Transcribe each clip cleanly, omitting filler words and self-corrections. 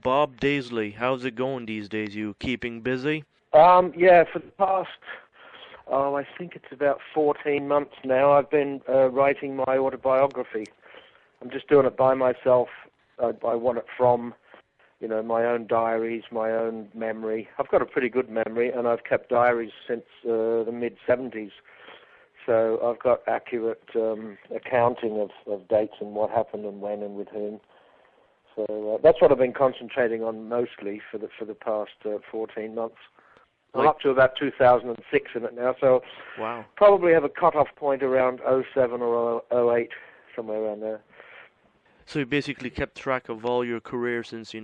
Bob Daisley. How's it going these days? You keeping busy? Yeah, for the past, I think it's about 14 months now, I've been writing my autobiography. I'm just doing it by myself. I want it from, my own diaries, my own memory. I've got a pretty good memory, and I've kept diaries since the mid-'70s. So I've got accurate accounting of dates and what happened and when and with whom. So that's what I've been concentrating on mostly for the past 14 months. I'm up to about 2006 in it now, so wow. Probably have a cut-off point around '07 or '08, somewhere around there. So you basically kept track of all your career since,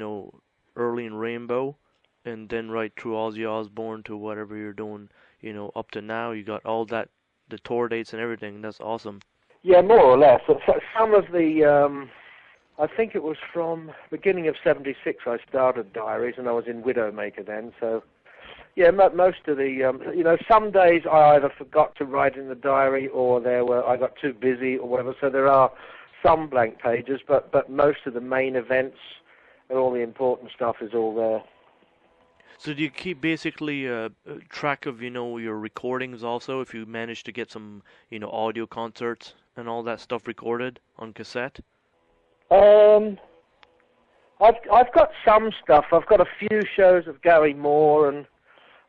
early in Rainbow, and then right through Ozzy Osbourne to whatever you're doing, up to now. You got all that, the tour dates and everything. That's awesome. Yeah, more or less. Some of the, I think it was from beginning of '76 I started diaries, and I was in Widowmaker then, so... Yeah, most of the, some days I either forgot to write in the diary or I got too busy or whatever, so there are some blank pages, but most of the main events and all the important stuff is all there. So do you keep basically track of, your recordings also, if you manage to get some, audio concerts and all that stuff recorded on cassette? I've got some stuff. I've got a few shows of Gary Moore, and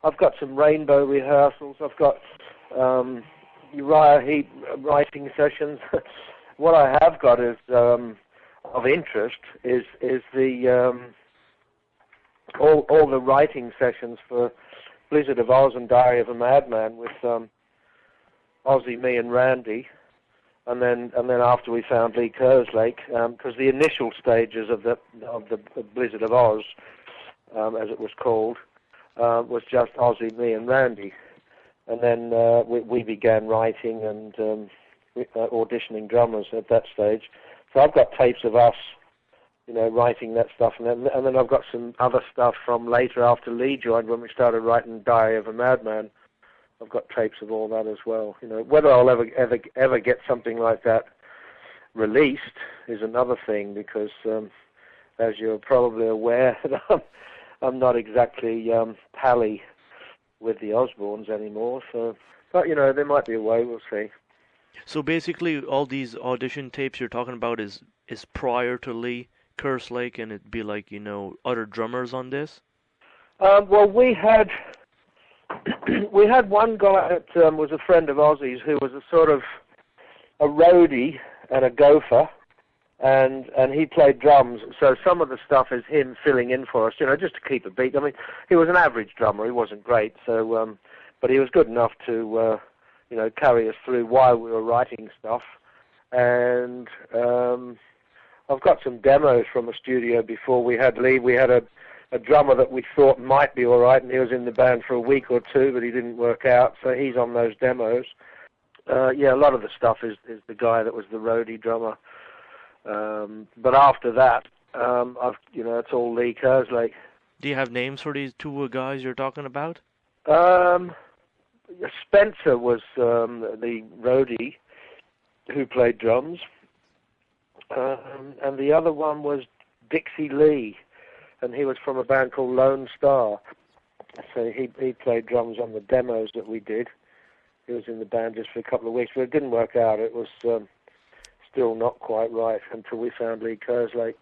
I've got some Rainbow rehearsals. I've got Uriah Heep writing sessions. What I have got is of interest is the all the writing sessions for Blizzard of Ozz and Diary of a Madman with Ozzy, me, and Randy, and then after we found Lee Kerslake, because the initial stages of the Blizzard of Ozz, as it was called. Was just Ozzy, me, and Randy. And then we began writing and auditioning drummers at that stage. So I've got tapes of us, writing that stuff. And then I've got some other stuff from later after Lee joined when we started writing Diary of a Madman. I've got tapes of all that as well. Whether I'll ever get something like that released is another thing, because as you're probably aware, I'm not exactly pally with the Osbournes anymore, so... But, there might be a way, we'll see. So basically, all these audition tapes you're talking about is prior to Lee Kerslake, and it'd be like, other drummers on this? Well, we had one guy that was a friend of Ozzy's who was a sort of a roadie and a gopher, and he played drums, so some of the stuff is him filling in for us, just to keep a beat. I mean, he was an average drummer, he wasn't great, so, but he was good enough to, carry us through while we were writing stuff. And I've got some demos from a studio before we had Lee. We had a drummer that we thought might be all right, and he was in the band for a week or two, but he didn't work out, so he's on those demos. Yeah, a lot of the stuff is the guy that was the roadie drummer. But after that, it's all Lee Kerslake. Do you have names for these two guys you're talking about? Spencer was the roadie who played drums, and the other one was Dixie Lee, and he was from a band called Lonestar. So he played drums on the demos that we did. He was in the band just for a couple of weeks, but it didn't work out. It was... still not quite right until we found Lee Kerslake.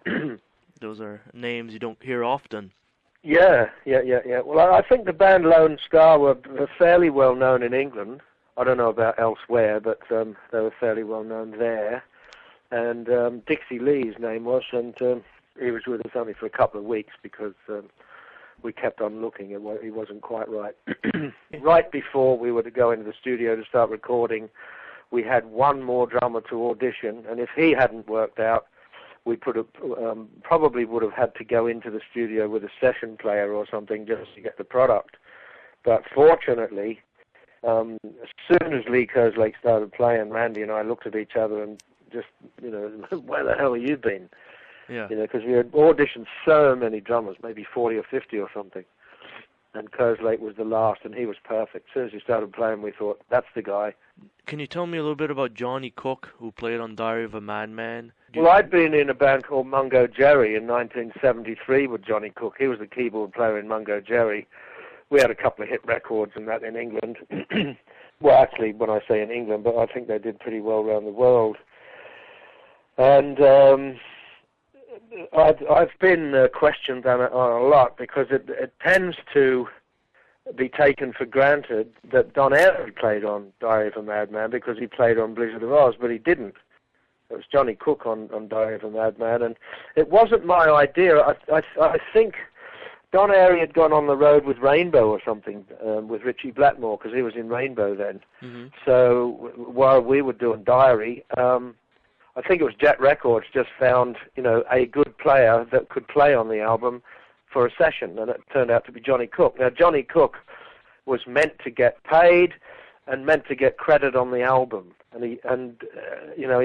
Those are names you don't hear often. Yeah. Well, I think the band Lone Star were fairly well known in England. I don't know about elsewhere, but they were fairly well known there. And Dixie Lee's name was, and he was with us only for a couple of weeks because we kept on looking and he wasn't quite right. Right before we were to go into the studio to start recording, we had one more drummer to audition, and if he hadn't worked out, we probably would have had to go into the studio with a session player or something just to get the product. But fortunately, as soon as Lee Kerslake started playing, Randy and I looked at each other and just, where the hell have you been? Yeah. Because we had auditioned so many drummers, maybe 40 or 50 or something. and Kerslake was the last, and he was perfect. As soon as he started playing, we thought, that's the guy. Can you tell me a little bit about Johnny Cook, who played on Diary of a Madman? Well, I'd been in a band called Mongo Joe in 1973 with Johnny Cook. He was the keyboard player in Mongo Joe. We had a couple of hit records and that in England. Well, actually, when I say in England, but I think they did pretty well around the world. And I've been questioned on it a lot because it tends to be taken for granted that Don Airey played on Diary of a Madman because he played on Blizzard of Ozz, but he didn't. It was Johnny Cook on Diary of a Madman, and it wasn't my idea. I think Don Airey had gone on the road with Rainbow or something, with Richie Blackmore, because he was in Rainbow then. Mm-hmm. So while we were doing Diary, I think it was Jet Records just found, a good player that could play on the album for a session, and it turned out to be Johnny Cook. Now, Johnny Cook was meant to get paid and meant to get credit on the album, and he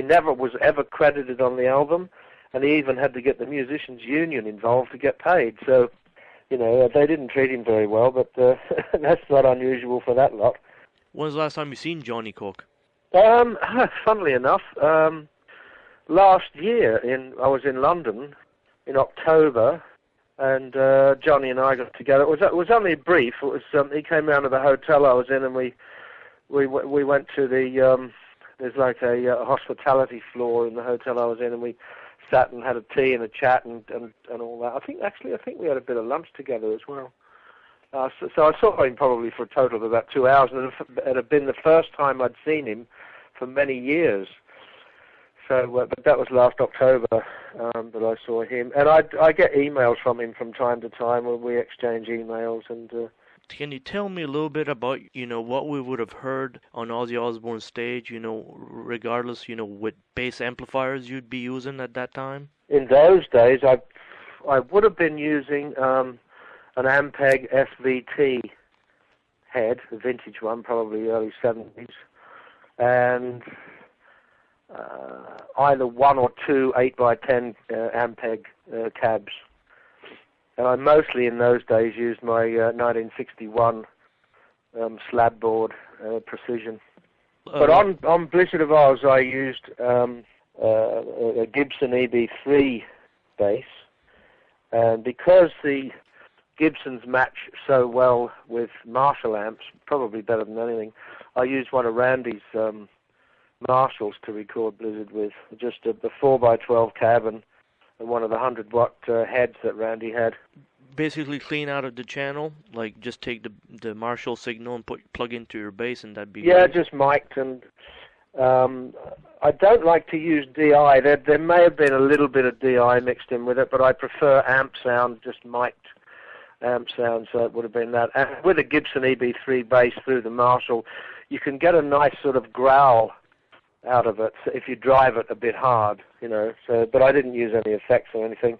never was ever credited on the album, and he even had to get the Musicians Union involved to get paid. So, they didn't treat him very well, but that's not unusual for that lot. When was the last time you seen Johnny Cook? Funnily enough, last year I was in London in October, and Johnny and I got together. It was only brief. It was he came round to the hotel I was in, and we went to the there's like a hospitality floor in the hotel I was in, and we sat and had a tea and a chat and all that. I think we had a bit of lunch together as well. So I saw him probably for a total of about 2 hours, and it had been the first time I'd seen him for many years. So, but that was last October that I saw him, and I get emails from him from time to time where we exchange emails. And can you tell me a little bit about what we would have heard on Ozzy Osbourne's stage? Regardless, with bass amplifiers you'd be using at that time. In those days, I would have been using an Ampeg SVT head, a vintage one, probably early 70s, and either one or two 8x10 Ampeg cabs. And I mostly in those days used my 1961 slab board Precision. But on Blizzard of Ozz I used a Gibson EB3 bass, and because the Gibsons match so well with Marshall amps, probably better than anything, I used one of Randy's Marshalls to record Blizzard with, just the 4x12 cab and one of the 100-watt heads that Randy had. Basically clean out of the channel, like just take the Marshall signal and plug into your bass, and that'd be great. Just mic'd, and I don't like to use DI. There may have been a little bit of DI mixed in with it, but I prefer amp sound, just mic'd amp sound, so it would have been that. And with a Gibson EB3 bass through the Marshall, you can get a nice sort of growl out of it if you drive it a bit hard, So, but I didn't use any effects or anything.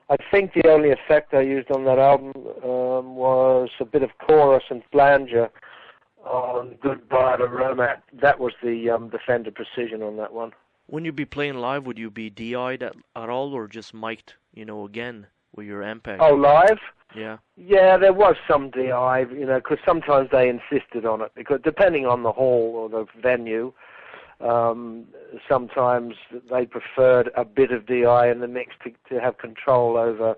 I think the only effect I used on that album was a bit of chorus and flanger on Goodbye to Romance. That was the Fender Precision on that one. When you'd be playing live, would you be DI'd at all, or just mic'd, again with your Ampeg? Oh, live? Yeah. Yeah, there was some DI, because sometimes they insisted on it, because depending on the hall or the venue. Sometimes they preferred a bit of DI in the mix to have control over,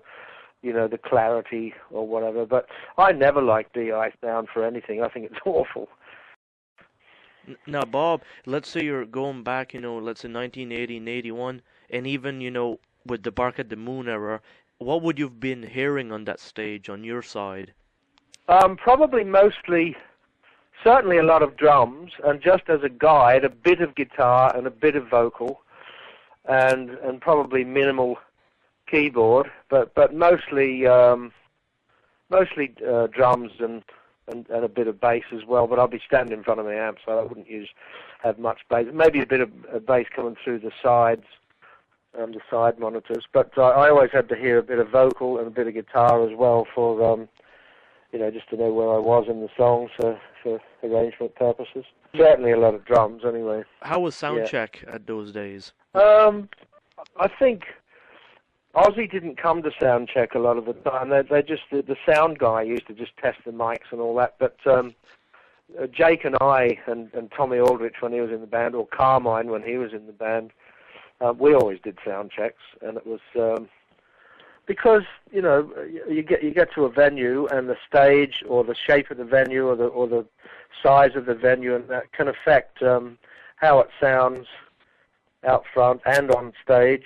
the clarity or whatever. But I never liked DI sound for anything. I think it's awful. Now, Bob, let's say you're going back, let's say 1980 and 81, and even, with the Bark at the Moon era, what would you have been hearing on that stage on your side? Probably mostly... Certainly a lot of drums, and just as a guide, a bit of guitar and a bit of vocal, and probably minimal keyboard, but mostly drums and a bit of bass as well. But I'll be standing in front of my amp, so I wouldn't have much bass. Maybe a bit of bass coming through the sides, the side monitors. But I always had to hear a bit of vocal and a bit of guitar as well for just to know where I was in the song for arrangement purposes. Certainly a lot of drums, anyway. How was Soundcheck at those days? I think Ozzy didn't come to Soundcheck a lot of the time. They just the sound guy used to just test the mics and all that. But Jake and I and Tommy Aldrich when he was in the band, or Carmine when he was in the band, we always did sound checks, and it was because you know you get to a venue and the stage or the shape of the venue or the size of the venue, and that can affect how it sounds out front and on stage.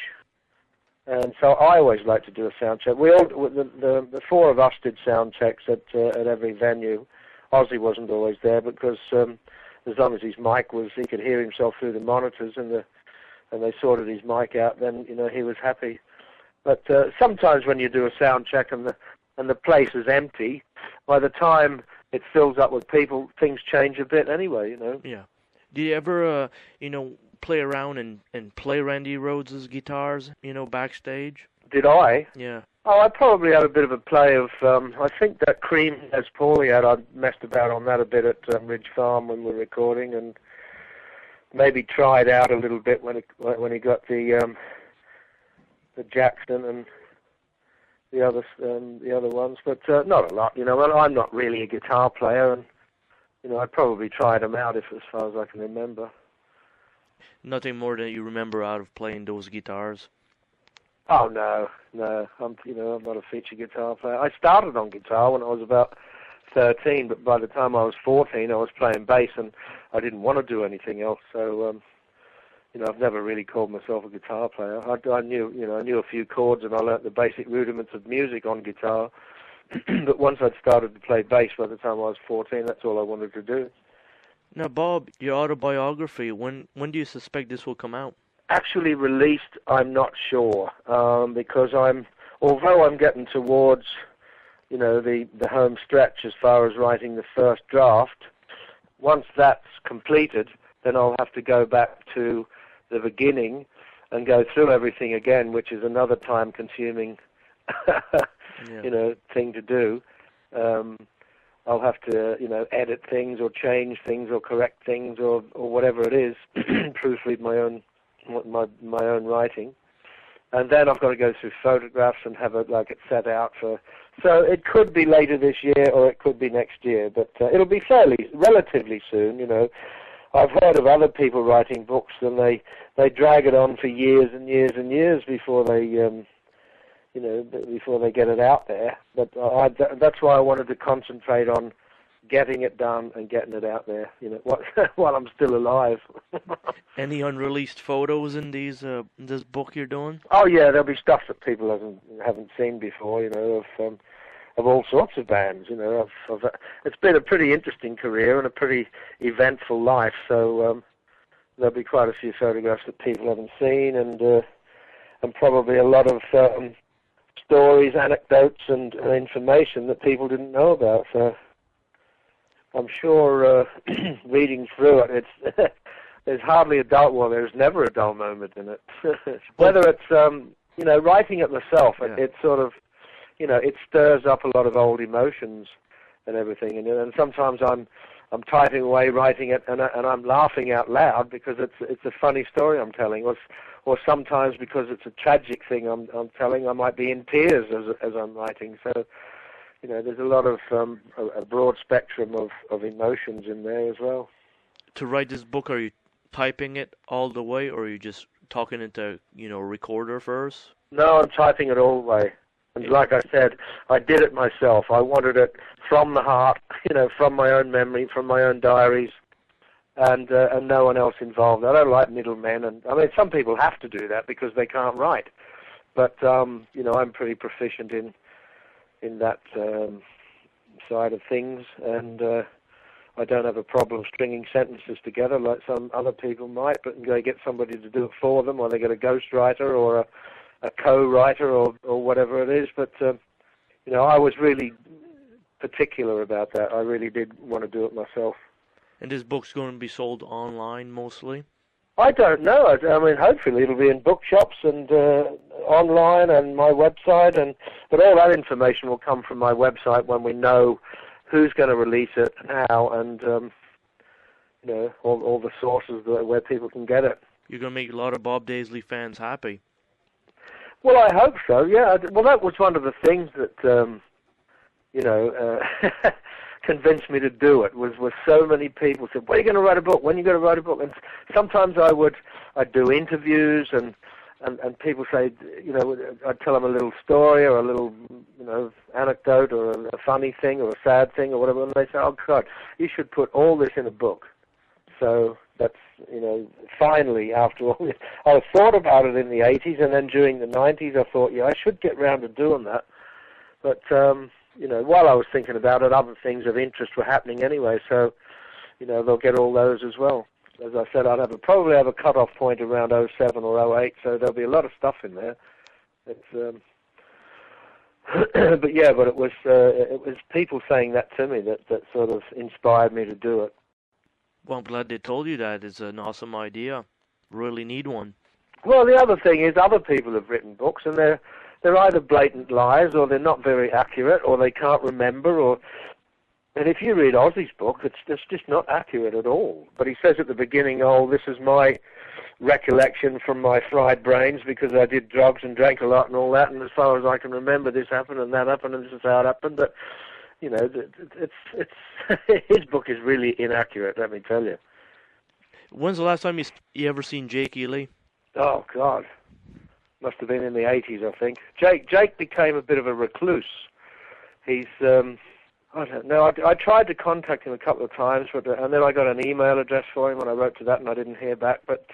And so I always like to do a sound check. We all the four of us did sound checks at every venue. Ozzy wasn't always there because as long as his mic was, he could hear himself through the monitors and they sorted his mic out, then you know he was happy. But sometimes when you do a sound check and the place is empty, by the time it fills up with people, things change a bit anyway, you know. Yeah. Do you ever play around and play Randy Rhoads' guitars, backstage? Did I? Yeah. Oh, I probably had a bit of a play of, I think that Cream Les Paul he had, I messed about on that a bit at Ridge Farm when we were recording, and maybe tried out a little bit when he got the Jackson and the other ones, but not a lot, Well, I'm not really a guitar player, and I probably tried them out as far as I can remember. Nothing more than you remember out of playing those guitars? Oh no, I'm not a feature guitar player. I started on guitar when I was about 13, but by the time I was 14, I was playing bass, and I didn't want to do anything else. So, I've never really called myself a guitar player. I knew a few chords, and I learnt the basic rudiments of music on guitar. But once I'd started to play bass, by the time I was 14, that's all I wanted to do. Now, Bob, your autobiography, when do you suspect this will come out? Actually released, I'm not sure, because although I'm getting towards, the home stretch as far as writing the first draft, once that's completed, then I'll have to go back to the beginning and go through everything again, which is another time-consuming, thing to do. I'll have to, edit things or change things or correct things or whatever it is, proofread my own writing, and then I've got to go through photographs and have it set out for. So it could be later this year or it could be next year, but it'll be relatively soon. I've heard of other people writing books and they drag it on for years and years and years before they before they get it out there. But that's why I wanted to concentrate on getting it done and getting it out there, while I'm still alive. Any unreleased photos in this book you're doing? Oh yeah, there'll be stuff that people haven't seen before, of all sorts of bands. It's been a pretty interesting career and a pretty eventful life. So there'll be quite a few photographs that people haven't seen, and probably a lot of stories, anecdotes, and information that people didn't know about. So I'm sure reading through it, there's hardly a dull. Well, there's never a dull moment in it. Whether it's writing it myself, it sort of it stirs up a lot of old emotions and everything. And sometimes I'm typing away writing it, and I'm laughing out loud because it's a funny story I'm telling, or sometimes because it's a tragic thing I'm telling, I might be in tears as I'm writing. So. There's a lot of a broad spectrum of emotions in there as well. To write this book, are you typing it all the way, or are you just talking into a recorder first? No, I'm typing it all the way. And like I said, I did it myself. I wanted it from the heart, from my own memory, from my own diaries, and no one else involved. I don't like middlemen, and I mean some people have to do that because they can't write. But I'm pretty proficient in that side of things, and I don't have a problem stringing sentences together like some other people might, but they get somebody to do it for them, or they get a ghostwriter or a co-writer or whatever it is. But I was really particular about that. I really did want to do it myself. And this book's going to be sold online mostly? I don't know. I mean, hopefully it'll be in bookshops and online and my website, but all that information will come from my website when we know who's going to release it, how, and all the sources where people can get it. You're going to make a lot of Bob Daisley fans happy. Well, I hope so. Yeah. Well, that was one of the things that convinced me to do it. Was so many people said, "When are you going to write a book? When are you going to write a book?" And sometimes I'd do interviews and people say, I'd tell them a little story or a little, anecdote or a funny thing or a sad thing or whatever, and they say, "Oh God, you should put all this in a book." So that's, finally, after all this, I thought about it in the 80s, and then during the 90s I thought, I should get round to doing that. But, while I was thinking about it, other things of interest were happening anyway, so, they'll get all those as well. As I said, probably have a cut-off point around 07 or 08, so there'll be a lot of stuff in there. It's, but it was people saying that to me that sort of inspired me to do it. Well, I'm glad they told you that. It's an awesome idea. Really need one. Well, the other thing is other people have written books, and they're either blatant lies, or they're not very accurate, or they can't remember, and if you read Ozzy's book, it's just not accurate at all. But he says at the beginning, "Oh, this is my recollection from my fried brains because I did drugs and drank a lot and all that, and as far as I can remember, this happened and that happened, and this is how it happened." But it's his book is really inaccurate, let me tell you. When's the last time you ever seen Dixie Lee? Oh God, must have been in the 80s, I think. Jake became a bit of a recluse. He's I don't know. I tried to contact him a couple of times, and then I got an email address for him, and I wrote to that, and I didn't hear back. But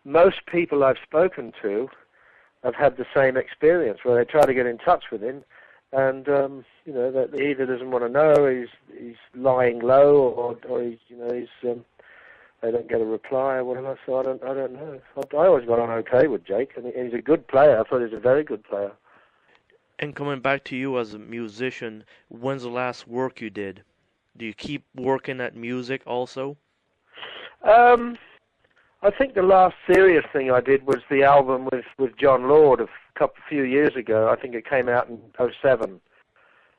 most people I've spoken to have had the same experience, where they try to get in touch with him, and that he either doesn't want to know, he's lying low, or he's they don't get a reply or whatever. So I don't know. I always got on okay with Jake, and he's a good player. I thought he was a very good player. And coming back to you as a musician, when's the last work you did? Do you keep working at music also? I think the last serious thing I did was the album with John Lord a few years ago. I think it came out in 07,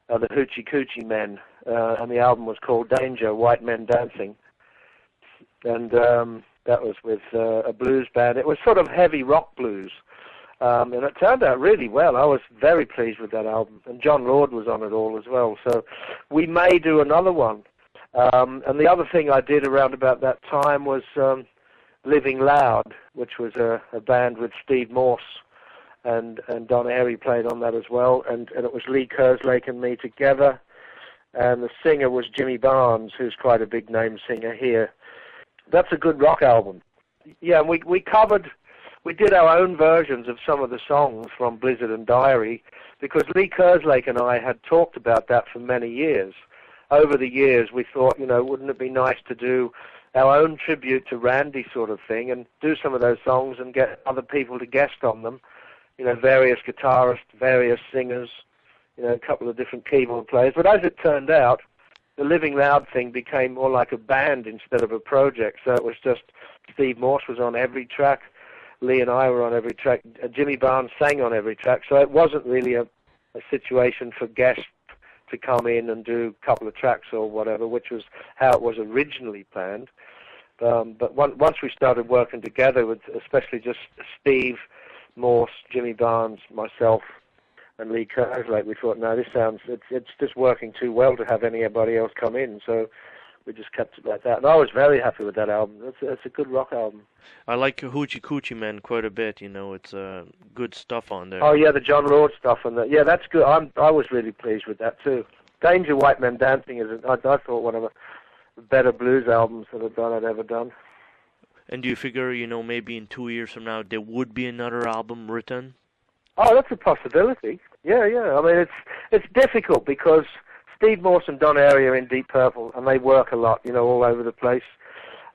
the Hoochie Coochie Men, and the album was called Danger, White Men Dancing. And that was with a blues band. It was sort of heavy rock blues. And it turned out really well. I was very pleased with that album. And John Lord was on it all as well. So we may do another one. And the other thing I did around about that time was Living Loud, which was a band with Steve Morse and Don Airey played on that as well. And it was Lee Kerslake and me together. And the singer was Jimmy Barnes, who's quite a big name singer here. That's a good rock album. Yeah, and we did our own versions of some of the songs from Blizzard and Diary, because Lee Kerslake and I had talked about that for many years. Over the years, we thought, wouldn't it be nice to do our own tribute to Randy sort of thing, and do some of those songs and get other people to guest on them, various guitarists, various singers, a couple of different keyboard players. But as it turned out, the Living Loud thing became more like a band instead of a project, so it was just Steve Morse was on every track, Lee and I were on every track. Jimmy Barnes sang on every track, so it wasn't really a situation for guests to come in and do a couple of tracks or whatever, which was how it was originally planned. But once we started working together, with especially just Steve Morse, Jimmy Barnes, myself, and Lee Kerslake, we thought, no, it's just working too well to have anybody else come in, so we just kept it like that. And I was very happy with that album. It's a good rock album. I like Hoochie Coochie Men quite a bit. It's good stuff on there. Oh yeah, the John Lord stuff and yeah, that's good. I was really pleased with that too. Danger, White Men Dancing is I thought one of the better blues albums that I'd ever done. And do you figure, maybe in 2 years from now there would be another album written? Oh, that's a possibility. Yeah. I mean, it's difficult because Steve Morse and Don Airey are in Deep Purple, and they work a lot, all over the place.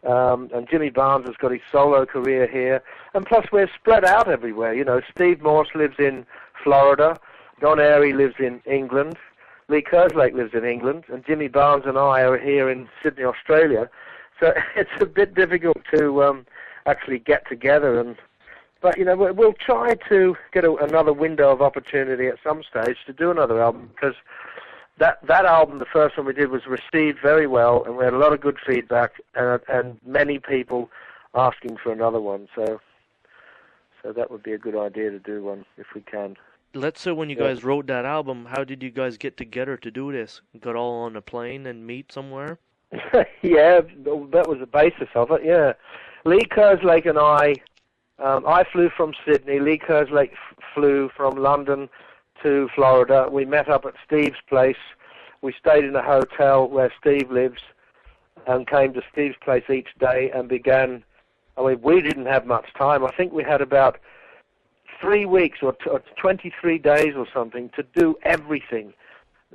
And Jimmy Barnes has got his solo career here. And plus, we're spread out everywhere. Steve Morse lives in Florida. Don Airey lives in England. Lee Kerslake lives in England. And Jimmy Barnes and I are here in Sydney, Australia. So it's a bit difficult to actually get together. But we'll try to get another window of opportunity at some stage to do another album, because that album, the first one we did, was received very well, and we had a lot of good feedback, and many people asking for another one. So So that would be a good idea to do one if we can. Let's say when you guys wrote that album, how did you guys get together to do this? Got all on a plane and meet somewhere? Yeah, that was the basis of it, yeah. Lee Kerslake and I flew from Sydney. Lee Kerslake flew from London to Florida. We met up at Steve's place. We stayed in a hotel where Steve lives and came to Steve's place each day and began. I mean, we didn't have much time. I think we had about 3 weeks or 23 days or something to do everything.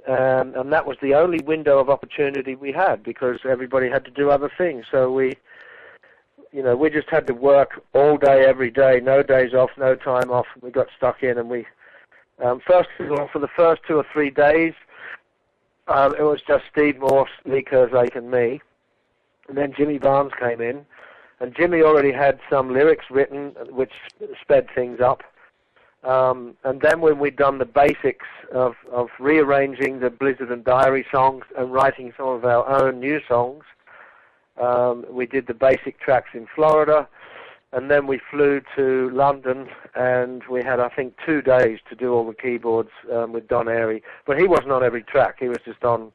And that was the only window of opportunity we had because everybody had to do other things. So we just had to work all day, every day, no days off, no time off. We got stuck in, and we, first of all, for the first 2 or 3 days, it was just Steve Morse, Lee Kerslake, and me. And then Jimmy Barnes came in, and Jimmy already had some lyrics written, which sped things up. And then when we'd done the basics of rearranging the Blizzard and Diary songs and writing some of our own new songs, we did the basic tracks in Florida, and then we flew to London, and we had, I think, 2 days to do all the keyboards with Don Airy. But he wasn't on every track. He was just on,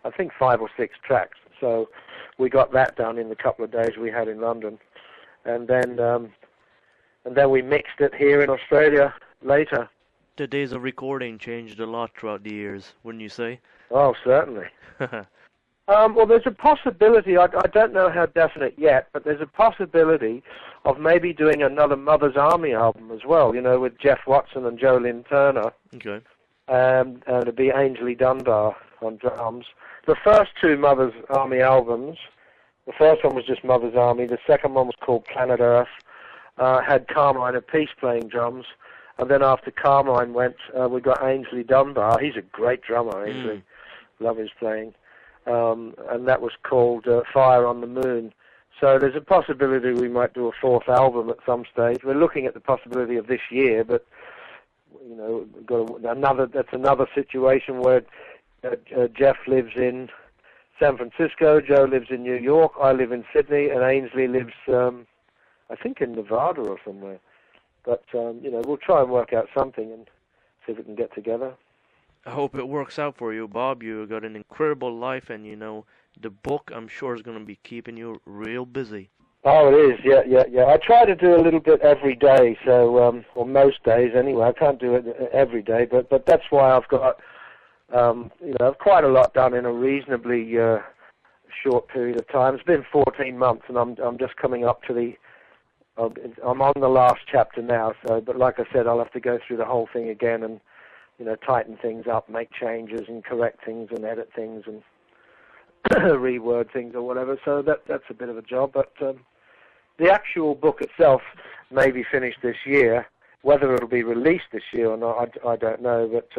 I think, 5 or 6 tracks. So we got that done in the couple of days we had in London. And then we mixed it here in Australia later. The days of recording changed a lot throughout the years, wouldn't you say? Oh, certainly. Well, there's a possibility, I don't know how definite yet, but there's a possibility of maybe doing another Mother's Army album as well, with Jeff Watson and Joe Lynn Turner. Okay. And it'd be Ainsley Dunbar on drums. The first 2 Mother's Army albums, the first one was just Mother's Army, the second one was called Planet Earth, had Carmine and Peace playing drums, and then after Carmine went, we got Ainsley Dunbar. He's a great drummer, Ainsley. Love his playing. And that was called Fire on the Moon. So there's a possibility we might do a 4th album at some stage. We're looking at the possibility of this year, but that's another situation where Jeff lives in San Francisco, Joe lives in New York, I live in Sydney, and Ainsley lives, I think, in Nevada or somewhere. But we'll try and work out something and see if we can get together. I hope it works out for you, Bob. You got an incredible life, and the book, I'm sure, is going to be keeping you real busy. Oh, it is, yeah. I try to do a little bit every day, so or most days anyway. I can't do it every day, but that's why I've got quite a lot done in a reasonably short period of time. It's been 14 months, and I'm just coming up to I'm on the last chapter now. So, but like I said, I'll have to go through the whole thing again and tighten things up, make changes and correct things and edit things and reword things or whatever. So that's a bit of a job. But the actual book itself may be finished this year. Whether it'll be released this year or not, I don't know. But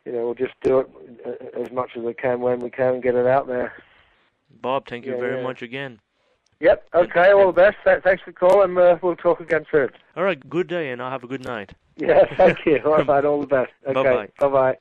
we'll just do it as much as we can when we can and get it out there. Bob, thank you very much again. Yep. Okay. All the best. Thanks for calling. We'll talk again soon. All right. Good day, and I'll have a good night. Yeah. Thank you. All right. All the best. Okay. Bye-bye. Bye-bye.